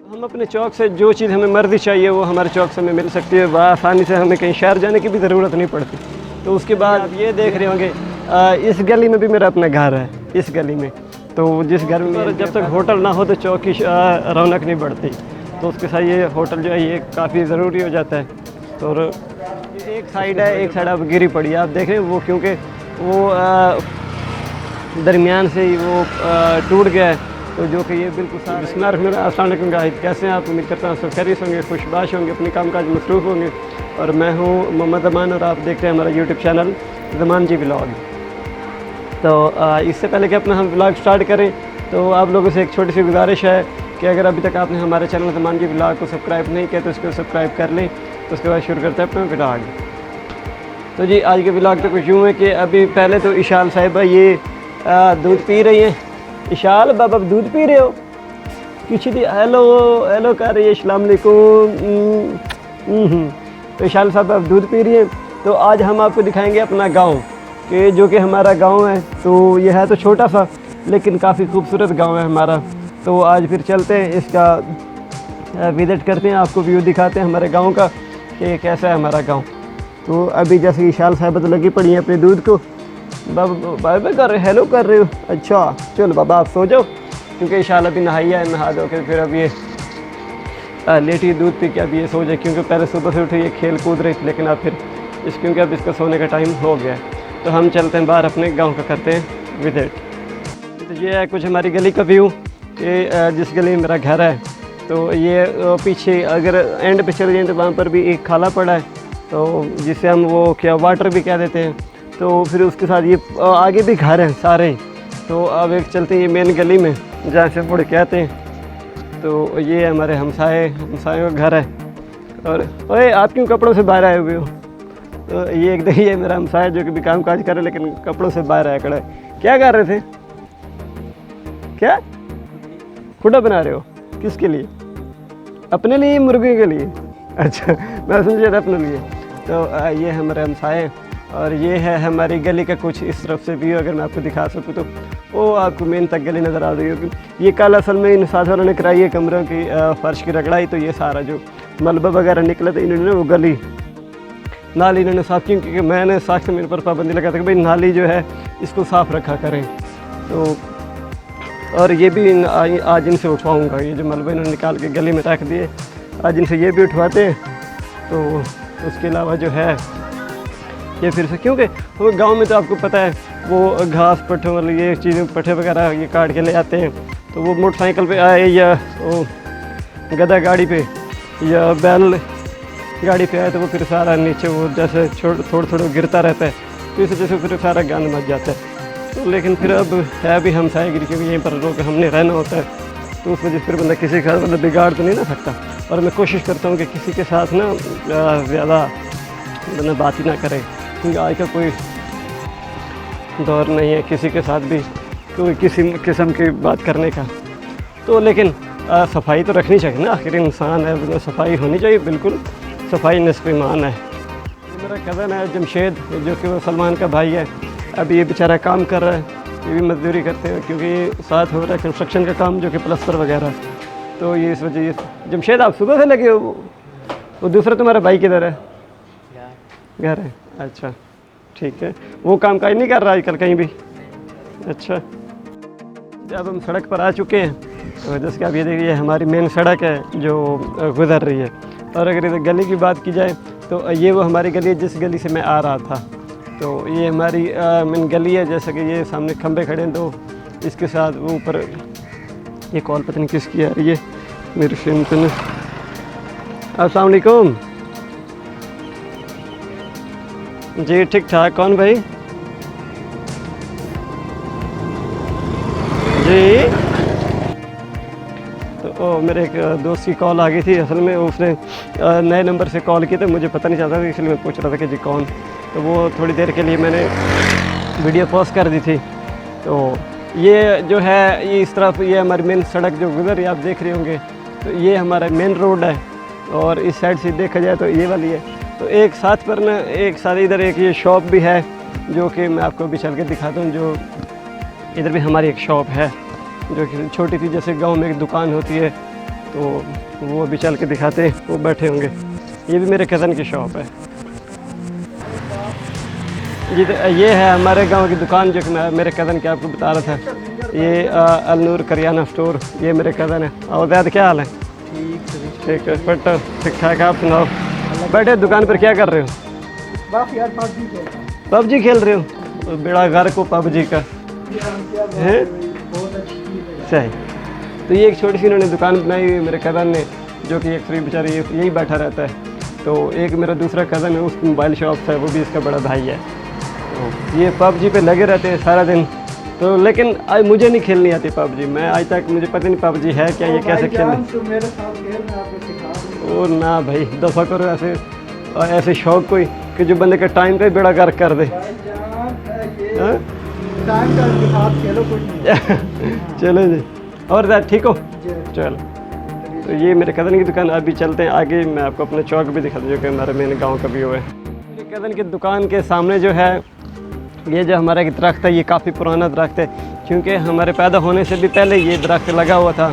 हम अपने चौक से जो चीज़ हमें मर्ज़ी चाहिए वो हमारे चौक से हमें मिल सकती है, आसानी से हमें कहीं शहर जाने की भी ज़रूरत नहीं पड़ती। तो उसके बाद आप ये देख रहे होंगे इस गली में भी मेरा अपना घर है, इस गली में। तो जिस घर में जब तक होटल ना हो तो चौक की रौनक नहीं बढ़ती, तो उसके साथ ये होटल जो है ये काफ़ी ज़रूरी हो जाता है। तो एक साइड है, एक साइड अब गिरी पड़ी है, आप देख रहे हैं वो, क्योंकि वो दरमियान से ही वो टूट गया है, तो जो कि ये बिल्कुल अस्सलाम वालेकुम गाइस, कैसे हैं आप? उम्मीद करता हूँ सब खैरियत होंगे, खुशबाश होंगे, अपने कामकाज में मसरूफ़ होंगे। और मैं हूँ मोहम्मद अमान और आप देखते हैं हमारा यूट्यूब चैनल ज़मान जी व्लॉग। तो इससे पहले कि अपना हम व्लॉग स्टार्ट करें तो आप लोगों से एक छोटी सी गुजारिश है कि अगर अभी तक आपने हमारे चैनल ज़मान जी व्लॉग को सब्सक्राइब नहीं किया तो इसको सब्सक्राइब कर लें। तो उसके बाद शुरू करते हैं अपना व्लॉग। तो जी आज के व्लॉग तो कुछ यूँ है कि अभी पहले तो इशाल साहिबा ये दूध पी रही हैं। इशाल बाबा दूध पी रहे हो? किसी दी हेलो हेलो कर रही है, अस्सलाम वालेकुम। तो इशाल साहब अब दूध पी रही हैं। तो आज हम आपको दिखाएंगे अपना गांव, कि जो कि हमारा गांव है। तो ये है तो छोटा सा लेकिन काफ़ी खूबसूरत गांव है हमारा। तो आज फिर चलते हैं, इसका विज़िट करते हैं, आपको व्यू दिखाते हैं हमारे गाँव का कि कैसा है हमारा गाँव। तो अभी जैसे इशाल साहब तो लगी पड़ी हैं अपने दूध को बाय बाय कर रहे, हेलो कर रहे हो। अच्छा चलो बाबा आप सो जाओ, क्योंकि इशाल अभी नहाई है, नहा दो के फिर अब ये लेटी दूध पी के अब ये सो जाए, क्योंकि पहले सुबह से उठी ये खेल कूद रही थी, लेकिन अब फिर क्योंकि अब इसका सोने का टाइम हो गया है। तो हम चलते हैं बाहर अपने गांव का करते हैं विजिट। तो ये है कुछ हमारी गली का व्यू, कि जिस गली में मेरा घर है। तो ये पीछे अगर एंड पे चले जाएँ तो वहाँ पर भी एक खाला पड़ा है, तो जिसे हम वो क्या वाटर भी कह देते हैं। तो फिर उसके साथ ये आगे भी घर हैं सारे। तो अब एक चलते हैं ये मेन गली में जहाँ से बड़े कहते हैं। तो ये हमारे हमसायों का घर है। और ओए आप क्यों कपड़ों से बाहर आए हुए हो? तो ये एक देखिए मेरा हमसाया जो कि भी काम काज कर रहे लेकिन कपड़ों से बाहर आया खड़ा है। क्या कर रहे थे? क्या खुदा बना रहे हो? किसके लिए? अपने लिए, मुर्गे के लिए? अच्छा मैं समझा था अपने लिए। तो ये हमारे हमसाए और ये है हमारी गली का कुछ इस तरफ से व्यू। अगर मैं आपको दिखा सकूँ तो वो आपको मेन तक गली नज़र आ रही होगी। ये कल असल में इन साथ वालों ने कराई है कमरों की फर्श की रगड़ाई, तो ये सारा जो मलबा वगैरह निकला था इन्होंने वो गली नाली इन्होंने साफ़ की, क्योंकि मैंने सख्त मेरे पर पाबंदी लगा था कि भाई नाली जो है इसको साफ़ रखा करें। तो और ये भी आज इनसे उठवाऊँगा, ये जो मलबे इन्होंने निकाल के गली में रख दिए आज इनसे ये भी उठवाते हैं। तो उसके अलावा जो है ये फिर से, क्योंकि वो गांव में तो आपको पता है वो घास पट्ठों वाली ये चीज़ें पट्ठे वगैरह ये काट के ले आते हैं। तो वो मोटरसाइकिल पे आए या वो गधा गाड़ी पे या बैल गाड़ी पे आए तो वो फिर सारा नीचे वो जैसे थोड़ा थोड़ा गिरता रहता है, तो इस वजह से फिर सारा गंद मच जाता है। तो लेकिन फिर अब है भी हमसायागिरी, क्योंकि यहीं पर रोक हमने रहना होता है, तो उस वजह से फिर बंदा किसी का मतलब बिगाड़ तो नहीं ना सकता। और मैं कोशिश करता हूँ कि किसी के साथ ना ज़्यादा बंदा बात ही ना करे, क्योंकि आज का कोई दौर नहीं है किसी के साथ भी कोई किसी किस्म की बात करने का। तो लेकिन सफाई तो रखनी चाहिए ना, आखिर इंसान है, मतलब सफाई होनी चाहिए, बिल्कुल सफाई निस्फ़ ईमान है। मेरा कज़न है जमशेद, जो कि वो सलमान का भाई है। अभी ये बेचारा काम कर रहा है, ये भी मजदूरी करते हैं, क्योंकि ये साथ हो रहा है कंस्ट्रक्शन का काम जो कि प्लस्तर वगैरह। तो ये इस वजह जमशेद आप सुबह से लगे हो? वो दूसरा तुम्हारा भाई किधर है? घर है। अच्छा ठीक है, वो काम काज नहीं कर रहा आजकल कहीं भी? अच्छा, जब हम सड़क पर आ चुके हैं तो जैसे कि आप ये देखिए हमारी मेन सड़क है जो गुजर रही है। और अगर इधर गली की बात की जाए तो ये वो हमारी गली है जिस गली से मैं आ रहा था। तो ये हमारी मेन गली है, जैसे कि ये सामने खंबे खड़े हैं, तो इसके साथ वो ऊपर ये कॉल पता नहीं किसकी आ रही है मेरे फ्रेंड से। अस्सलाम वालेकुम जी, ठीक ठाक। कौन भाई? जी तो मेरे एक दोस्त की कॉल आ गई थी, असल में उसने नए नंबर से कॉल की, तो मुझे पता नहीं चलता था, इसलिए मैं पूछ रहा था कि जी कौन। तो वो थोड़ी देर के लिए मैंने वीडियो पोस्ट कर दी थी। तो ये जो है ये इस तरफ ये हमारी मेन सड़क जो गुजर रही है आप देख रहे होंगे, तो ये हमारा मेन रोड है। और इस साइड से देखा जाए तो ये वाली है। तो एक साथ पर ना एक साथ इधर एक ये शॉप भी है जो कि मैं आपको भी चल के दिखाता हूँ। जो इधर भी हमारी एक शॉप है जो कि छोटी सी, जैसे गांव में एक दुकान होती है, तो वो अभी चल के दिखाते हैं, वो बैठे होंगे। ये भी मेरे कज़न की शॉप है जी। तो ये है हमारे गांव की दुकान जो कि मैं मेरे कज़न के आपको बता रहा था। ये अलनूर करियाना स्टोर, ये मेरे कज़न है। और ज़्यादा क्या हाल है? ठीक है बट ठीक ठाक। आप सुनाओ, बैठे दुकान पर क्या कर रहे हो? बस यार पबजी खेल रहे हो? बेड़ा घर को पबजी का है। बहुत अच्छी चीज़ है। सही। तो ये एक छोटी सी इन्होंने दुकान बनाई हुई है मेरे कज़न ने, जो कि एक फ्री बेचारे यही बैठा रहता है। तो एक मेरा दूसरा कज़न है, उसकी मोबाइल शॉप है, वो भी इसका बड़ा भाई है। तो ये पबजी पे लगे रहते हैं सारा दिन। तो लेकिन आज मुझे नहीं खेलनी आती पबजी। मैं आज तक मुझे पता नहीं पबजी है क्या, ये कैसे खेलना। तो मेरे साथ खेल, मैं आपको सिखा दूँ। ओ ना भाई, दफ़ा करो ऐसे ऐसे शौक कोई कि जो बंदे का टाइम पे बेड़ा गर्क कर दे। हाँ? टाइम का के साथ खेलो, कुछ नहीं। चलो जी। और ज़्यादा ठीक हो? जी। चल। तो ये मेरे कज़न की दुकान। अभी चलते हैं आगे, मैं आपको अपना चौक भी दिखा दूँ जो कि हमारे मेन गांव का व्यू है। मेरे कज़न की दुकान के सामने जो है, ये जो हमारा एक दरख्त है, ये काफ़ी पुराना दरख्त है, क्योंकि हमारे पैदा होने से भी पहले ये दरख्त लगा हुआ था।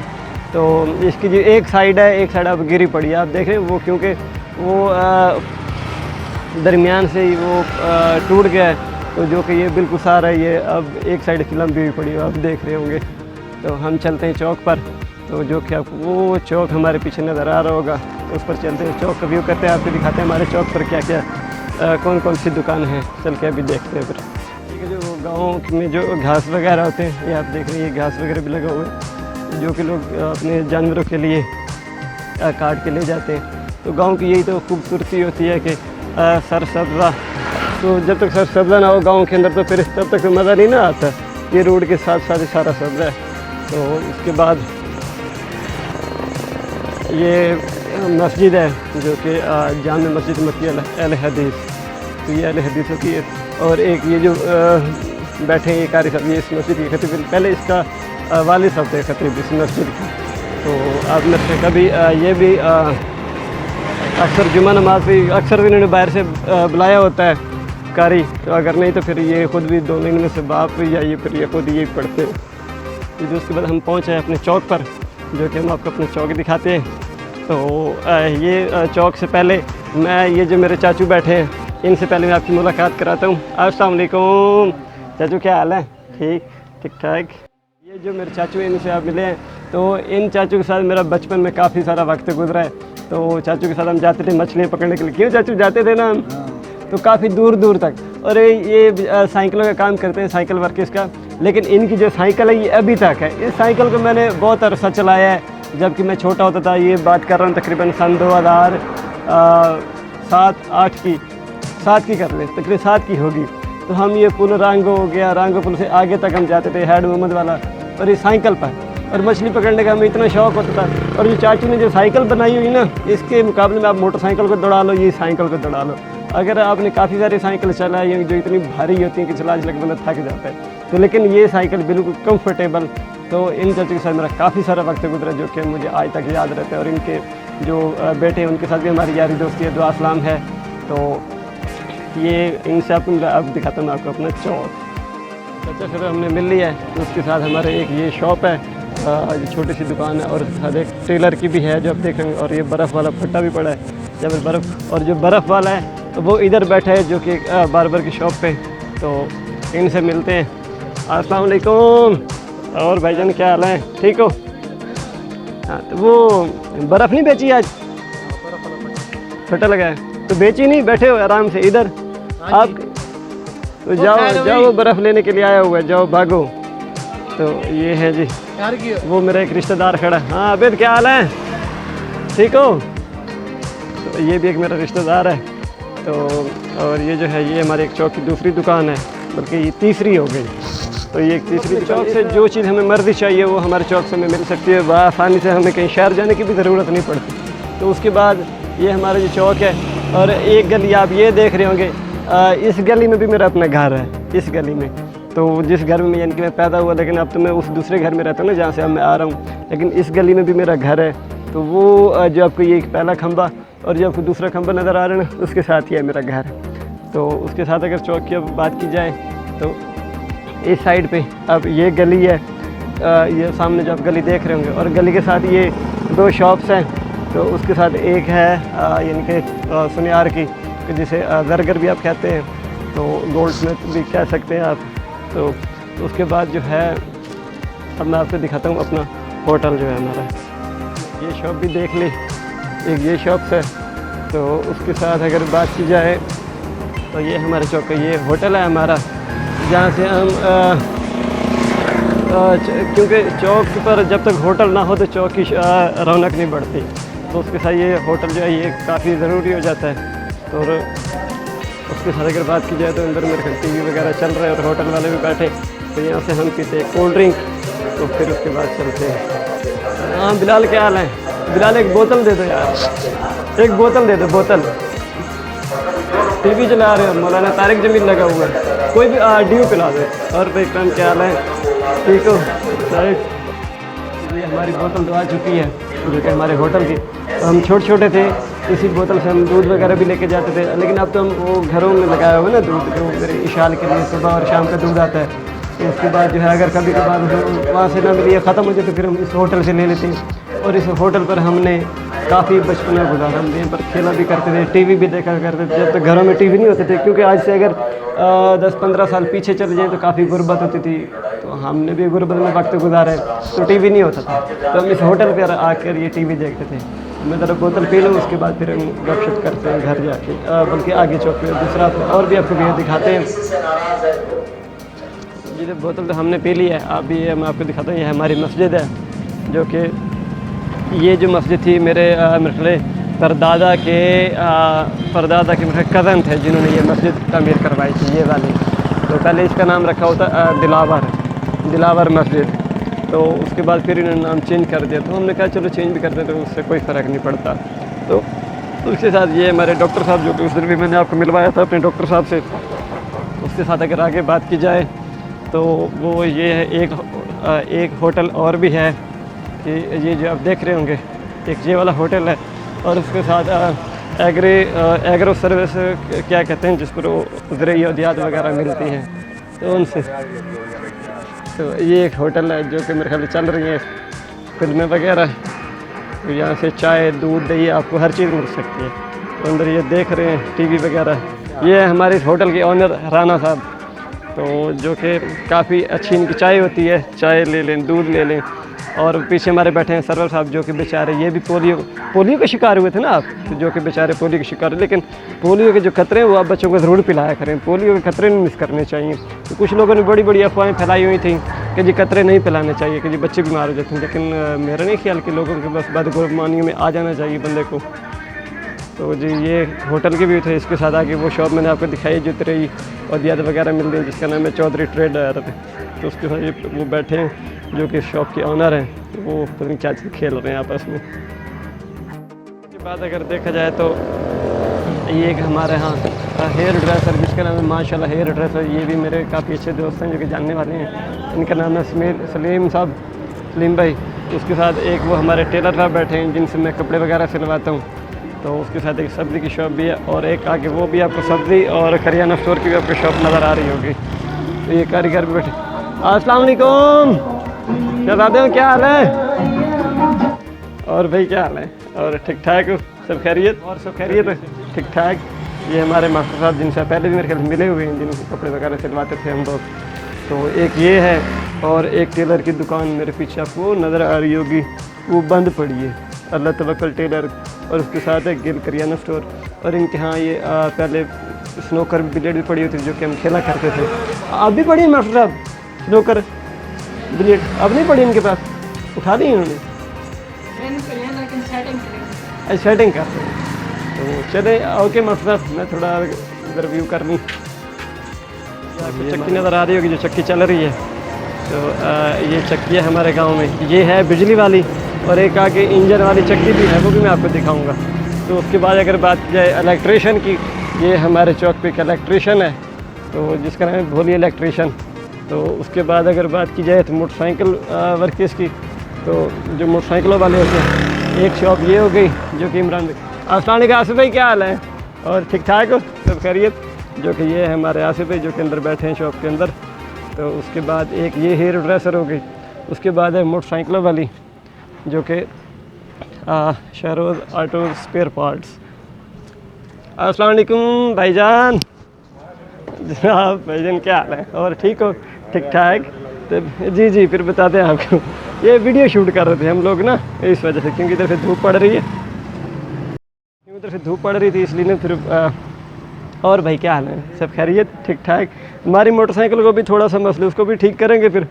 तो इसकी जो एक साइड है, एक साइड अब गिरी पड़ी है, आप देख रहे हैं वो, क्योंकि वो दरमियान से ही वो टूट गया है। तो जो कि ये बिल्कुल सारा है, ये अब एक साइड की लंबी हुई पड़ी है, आप देख रहे होंगे। तो हम चलते हैं चौक पर। तो जो कि आपको वो चौक हमारे पीछे नज़र आ रहा होगा, उस पर चलते हैं, चौक का व्यू करते हैं, आपको दिखाते हैं हमारे चौक पर क्या क्या कौन कौन सी दुकान है। चल के अभी देखते हैं फिर। ठीक है, जो गाँव में जो घास वगैरह होते हैं, ये आप देख रहे हैं, ये घास वगैरह भी लगा हुआ है, जो कि लोग अपने जानवरों के लिए काट के ले जाते हैं। तो गांव की यही तो खूबसूरती होती है कि सरसब्ज़ा। तो जब तक सरसब्ज़ा ना हो गांव के अंदर, तो फिर तब तक तो मज़ा नहीं ना आता। ये रोड के साथ साथ ही सारा सब्ज़ा है। तो उसके बाद ये मस्जिद है, जो कि जामे मस्जिद मक्की अल हदीस। तो ये अल हदीसों की है। और एक ये जो बैठे हैं ये कारी साहब, ये इस मस्जिद के खतीब, पहले इसका वालिद साहब थे खतीब इस मस्जिद के। तो आप में से कभी ये भी अक्सर जुमा नमाज भी अक्सर इन्होंने बाहर से बुलाया होता है कारी। तो अगर नहीं तो फिर ये ख़ुद भी दोनों इनमें से बाप या ये फिर ये खुद ये पढ़ते हैं। तो उसके बाद हम पहुँचे अपने चौक पर, जो कि हम आपको अपने चौक दिखाते हैं। तो ये चौक से पहले मैं, ये जो मेरे चाचू बैठे हैं, इनसे पहले मैं आपकी मुलाकात कराता हूँ। अस्सलाम वालेकुम चाचू, क्या हाल है? ठीक ठाक। ये जो मेरे चाचू हैं, इनसे आप मिले हैं। तो इन चाचू के साथ मेरा बचपन में काफ़ी सारा वक्त गुजरा है। तो चाचू के साथ हम जाते थे मछलियाँ पकड़ने के लिए। क्यों चाचू जाते थे ना हम? तो काफ़ी दूर दूर तक। और ये साइकिलों का काम करते हैं, साइकिल वर्क इसका। लेकिन इनकी जो साइकिल है ये अभी तक है। इस साइकिल को मैंने बहुत अरसा चलाया है, जबकि मैं छोटा होता था। ये बात कर रहा हूँ तकरीबन सन 2007 की कर लें, तकरीबन 7 की होगी। तो हम ये पुल रांगो हो गया, रांगो पुल से आगे तक हम जाते थे, हेड मोहम्मद वाला, और ये साइकिल पर। और मछली पकड़ने का हमें इतना शौक़ होता था। और जो चाचू ने जो साइकिल बनाई हुई ना, इसके मुकाबले में आप मोटरसाइकिल को दौड़ा लो, ये साइकिल को दौड़ा लो। अगर आपने काफ़ी सारी साइकिल चलाई हैं जो इतनी भारी होती हैं कि चला चला के बंदा थक जाता है, तो लेकिन ये साइकिल बिल्कुल कंफर्टेबल। तो इन चाचू के साथ मेरा काफ़ी सारा वक्त गुजरा, जो कि मुझे आज तक याद रहता है। और इनके जो बेटे हैं उनके साथ भी हमारी यारी दोस्ती है, दुआ सलाम है। तो ये इनसे आपको अब दिखाता हूँ मैं आपको अपना चौक। चाचा फिर हमने मिल लिया है। तो उसके साथ हमारे एक ये शॉप है, छोटी सी दुकान है, और साथ एक टेलर की भी है जो आप देख रहे हैं। और ये बर्फ़ वाला फट्टा भी पड़ा है, जब बर्फ़। और जो बर्फ़ वाला है तो वो इधर बैठा है, जो कि बार्बर की शॉप पे। तो इनसे मिलते हैं। अस्सलाम वालेकुम। और भाईजान क्या हाल है? ठीक हो? हाँ, तो वो बर्फ़ नहीं बेची आज? फटा लगा है तो बेची नहीं, बैठे हो आराम से इधर आप। तो जाओ बर्फ़ लेने के लिए आया हुआ है, जाओ भागो। तो ये है जी, वो मेरा एक रिश्तेदार खड़ा है। हाँ अबेद क्या हाल है? ठीक हो? तो ये भी एक मेरा रिश्तेदार है। तो और ये जो है, ये हमारे एक चौक की दूसरी दुकान है, बल्कि ये तीसरी हो गई। तो ये एक तीसरी चौक से जो चीज़ हमें मर्जी चाहिए वो हमारे चौक से हमें मिल सकती है, वह आसानी से हमें कहीं शहर जाने की भी ज़रूरत नहीं पड़ती। तो उसके बाद ये हमारा जो चौक है, और एक गली आप ये देख रहे होंगे, इस गली में भी मेरा अपना घर है, इस गली में। तो जिस घर में यानी कि मैं पैदा हुआ, लेकिन अब तो मैं उस दूसरे घर में रहता हूँ ना जहाँ से अब मैं आ रहा हूँ, लेकिन इस गली में भी मेरा घर है। तो वो जो आपको ये पहला खंबा और जो आपको दूसरा खंबा नज़र आ रहा है ना, उसके साथ ही है मेरा घर। तो उसके साथ अगर चौक की अब बात की जाए तो इस साइड पे अब ये गली है, ये सामने जो आप गली देख रहे होंगे, और गली के साथ ये 2 शॉप्स हैं। तो उसके साथ एक है यानी कि सुनियार की, कि जिसे ज़रगर भी आप कहते हैं, तो गोल्ड स्मिथ भी कह सकते हैं आप। तो उसके बाद जो है अब मैं आपको दिखाता हूँ अपना होटल जो है हमारा। ये शॉप भी देख ली, एक ये शॉप्स है। तो उसके साथ अगर बात की जाए तो ये हमारे चौक का ये होटल है हमारा, जहाँ से हम क्योंकि चौक पर जब तक होटल ना हो तो चौक की रौनक नहीं बढ़ती। तो उसके साथ ये होटल जो है ये काफ़ी ज़रूरी हो जाता है। और उसके साथ अगर बात की जाए तो अंदर मेरे ख्याल टीवी वगैरह चल रहे हैं और होटल वाले भी बैठे। तो यहाँ से हम पीते हैं कोल्ड ड्रिंक, तो फिर उसके बाद चलते हैं। हाँ बिलाल, क्या हाल है? बिलाल एक बोतल दे दो यार, एक बोतल दे दो, बोतल। टीवी चला रहे हो, मौलाना तारिक जमील लगा हुआ है, कोई भी ड्यू पिला दे। और भाई फ्रेंड क्या हाल है? ठीक हो? ये हमारी बोतल तो आ चुकी है जो कि हमारे होटल की। हम छोटे छोटे थे, इसी बोतल से हम दूध वगैरह भी लेके जाते थे, लेकिन अब तो हम वो घरों में लगाया हुआ है ना दूध, जो मेरे इशाल के लिए सुबह और शाम का दूध आता है। तो उसके बाद जो है अगर कभी कभार वहाँ से ना मिली या ख़त्म हो जाए तो फिर हम इस होटल से ले लेते हैं। और इस होटल पर हमने काफ़ी बचपन में गुजारा, हम यहाँ पर खेला भी करते थे, टीवी भी देखा करते थे। जब तक घरों में टीवी नहीं होते थे, क्योंकि आज से अगर 10-15 साल पीछे चले जाएँ तो काफ़ी गुर्बत होती थी। तो हमने भी गुर्बत में वक्त गुजारा है, तो टीवी नहीं होता था। तो हम इस होटल पर आकर ये टीवी देखते थे। मैं ज़रा बोतल पी लूँ, उसके बाद फिर हम गपशप करते हैं घर जाके, बल्कि आगे चौक पे दूसरा और भी आपको भैया दिखाते हैं। ये बोतल तो हमने पी ली है, अब भी मैं आपको दिखाता हूँ। ये हमारी मस्जिद है, जो कि ये जो मस्जिद थी मेरे मेरे परदादा के मेरे कज़न थे जिन्होंने ये मस्जिद तामीर करवाई थी, ये वाली। तो पहले इसका नाम रखा होता दिलावर मस्जिद। तो उसके बाद फिर इन्होंने नाम चेंज कर दिया। तो हमने कहा चलो चेंज भी करते तो उससे कोई फ़र्क नहीं पड़ता। तो उसके साथ ये हमारे डॉक्टर साहब, जो कि उस दिन भी मैंने आपको मिलवाया था अपने डॉक्टर साहब से। उसके साथ अगर आगे बात की जाए तो वो ये है एक होटल और भी है, कि ये जो आप देख रहे होंगे, एक ये वाला होटल है। और उसके साथ एग्रो सर्विस क्या कहते हैं, जिस पर ज़रूरी अहदियात वगैरह मिलती हैं, तो उनसे। तो ये एक होटल है जो कि मेरे ख्याल चल रही है फिल्में वगैरह। तो यहाँ से चाय, दूध, दही आपको हर चीज़ मिल सकती है। तो अंदर ये देख रहे हैं टीवी वगैरह। ये है हमारे इस होटल के ऑनर राना साहब, तो जो कि काफ़ी अच्छी इनकी चाय होती है, चाय ले लें, दूध ले लें। और पीछे हमारे बैठे हैं सरवर साहब, जो कि बेचारे ये भी पोलियो के शिकार हुए थे ना आप, तो जो कि बेचारे पोलियो के शिकार, लेकिन पोलियो के जो खतरे हैं वो आप बच्चों को ज़रूर पिलाया करें। पोलियो के खतरे नहीं मिस करने चाहिए। तो कुछ लोगों ने बड़ी बड़ी अफवाहें फैलाई हुई थी कि जी खतरे नहीं पिलाने चाहिए, कि जी बच्चे बीमार हो जाते हैं, लेकिन मेरा नहीं ख्याल कि लोगों के बस बदगुमानियों में आ जाना चाहिए बंदे को। तो जी ये होटल के भी थे। इसके साथ आगे वो शॉप मैंने आपको दिखाई जो तेरी अहदियात वगैरह मिल रही है, जिसका नाम है चौधरी ट्रेड आया था। तो उसके साथ ये वो बैठे हैं जो कि शॉप के ऑनर हैं, तो वो पता नहीं क्या चीज़ खेल रहे हैं आपस में। इसके बाद अगर देखा जाए तो ये एक हमारे यहाँ हेयर ड्रेसर, जिसका नाम है माशाल्लाह हेयर ड्रेसर, ये भी मेरे काफ़ी अच्छे दोस्त हैं जो कि जानने वाले हैं। इनका नाम है सलीम साहब, सलीम भाई। उसके साथ एक वो हमारे टेलर साहब बैठे हैं जिनसे मैं कपड़े वगैरह सिलवाता हूँ। तो उसके साथ एक सब्ज़ी की शॉप भी है, और एक आगे वो भी आपको सब्ज़ी और करियाना स्टोर की भी आपको शॉप नज़र आ रही होगी। तो ये कारीगर भी बैठे। अस्सलाम वालेकुम, शहजादे हो, क्या हाल है? और भाई क्या हाल है? और ठीक ठाक हो? सब खैरियत? और सब खैरियत है, ठीक ठाक। ये हमारे मास्टर साहब जिनसे पहले भी मेरे ख्याल मिले हुए हैं, जिनको कपड़े वगैरह सिलवाते थे हम लोग। तो एक ये है, और एक टेलर की दुकान मेरे पीछे आपको नज़र आ रही होगी, वो बंद पड़ी है, अल्लाह तवक्कल टेलर। और उसके साथ है गिल करियाना स्टोर। और इनके यहाँ ये पहले स्नोकर बिलियर्ड भी पड़ी होती थी, जो कि हम खेला करते थे। अब भी पड़ी है मास्टर साहब स्नोकर बिलियर्ड? अब नहीं पड़ी इनके पास, उठा दी इन्होंने, सेटिंग करते हैं। तो चले ओके मास्टर साहब, मैं थोड़ा रिव्यू कर लूँ। चक्की नज़र आ रही होगी जो चक्की चल रही है, तो ये चक्की है हमारे गाँव में, ये है बिजली वाली। और एक आगे इंजन वाली चक्की भी है, वो भी मैं आपको दिखाऊंगा। तो उसके बाद अगर बात की जाए इलेक्ट्रीशियन की, ये हमारे चौक पे एक इलेक्ट्रीशियन है, तो जिसका नाम है भोली इलेक्ट्रीशियन। तो उसके बाद अगर बात की जाए तो मोटरसाइकिल वर्कर्स की, तो जो मोटरसाइकिलों वाले होते हैं, एक शॉप ये हो गई जो कि इमरान भाई। अस्सलाम आसिफ भाई, क्या हाल है? और ठीक ठाक हो, सब खैरियत? जो कि ये है हमारे आसिफ भाई जो कि अंदर बैठे हैं शॉप के अंदर। तो उसके बाद एक ये हेयर ड्रेसर हो गई। उसके बाद है मोटरसाइकिलों वाली, जो कि शहरोज़ ऑटो स्पेयर पार्ट्स। अस्सलाम वालेकुम भाईजान। जनाब भाईजान क्या हाल है? और ठीक हो? ठीक ठाक। तो जी फिर बताते हैं आपको। ये वीडियो शूट कर रहे थे हम लोग ना, इस वजह से, क्योंकि इधर से धूप पड़ रही है, उधर से धूप पड़ रही थी, इसलिए ना फिर और भाई क्या हाल है? सब खैरियत? ठीक ठाक। हमारी मोटरसाइकिल को भी थोड़ा सा मसला, उसको भी ठीक करेंगे फिर।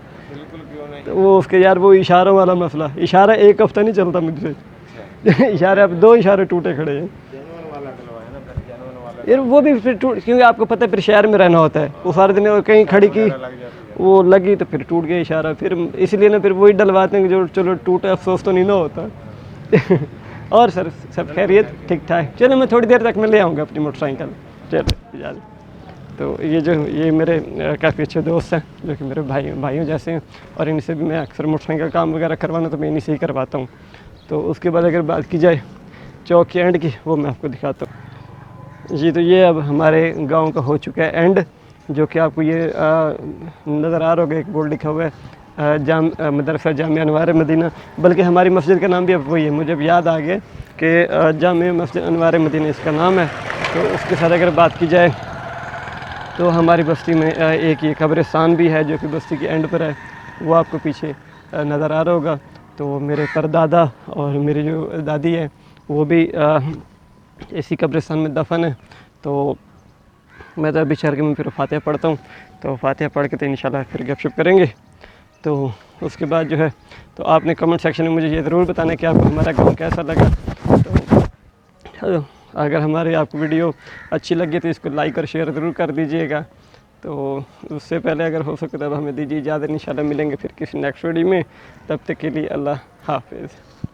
तो वो उसके यार वो इशारों वाला मसला, इशारा एक हफ्ता नहीं चलता मुझसे। इशारे, अब 2 इशारे टूटे खड़े हैं यार। वो भी फिर टूट, क्योंकि आपको पता है फिर शहर में रहना होता है, वो सारे दिन कहीं खड़ी की वो लगी तो फिर टूट गया इशारा, फिर इसलिए ना फिर वही डलवाते हैं कि जो चलो टूटे, अफसोस तो नहीं ना होता। और सर सब खैरियत? ठीक ठाक। चलो मैं थोड़ी देर तक मैं ले आऊँगा अपनी मोटरसाइकिल। चलो इजाज़त। तो ये मेरे काफ़ी अच्छे दोस्त हैं, जो कि मेरे भाइयों जैसे हैं, और इनसे भी मैं अक्सर मोटरसाइकिल का काम वगैरह करवाना तो मैं इन्हीं से ही करवाता हूँ। तो उसके बाद अगर बात की जाए चौक के एंड की, वो मैं आपको दिखाता हूँ जी। तो ये अब हमारे गांव का हो चुका है एंड, जो कि आपको ये नज़र आ रहा होगा, एक बोर्ड लिखा हुआ है मदरसा जामिया अनवार मदीना, बल्कि हमारी मस्जिद का नाम भी अब वही है। मुझे अब याद आ गया कि जामिया मस्जिद अनवार मदीना इसका नाम है। तो उसके साथ अगर बात की जाए तो हमारी बस्ती में एक ये कब्रिस्तान भी है, जो कि बस्ती के एंड पर है, वो आपको पीछे नज़र आ रहा होगा। तो मेरे परदादा और मेरी जो दादी है वो भी इसी कब्रिस्तान में दफन है। तो मैं तो अभी शहर के में फिर फातिहा पढ़ता हूँ, तो फातिहा पढ़ के तो इंशाल्लाह फिर गपशप करेंगे। तो उसके बाद जो है, तो आपने कमेंट सेक्शन में मुझे ये ज़रूर बताना कि आपको हमारा गाँव कैसा लगा। तो अगर हमारी आपको वीडियो अच्छी लगी तो इसको लाइक और शेयर ज़रूर कर दीजिएगा। तो उससे पहले अगर हो सके तो हमें दीजिए इजाज़त, इंशाल्लाह मिलेंगे फिर किसी नेक्स्ट वीडियो में। तब तक के लिए अल्लाह हाफिज़।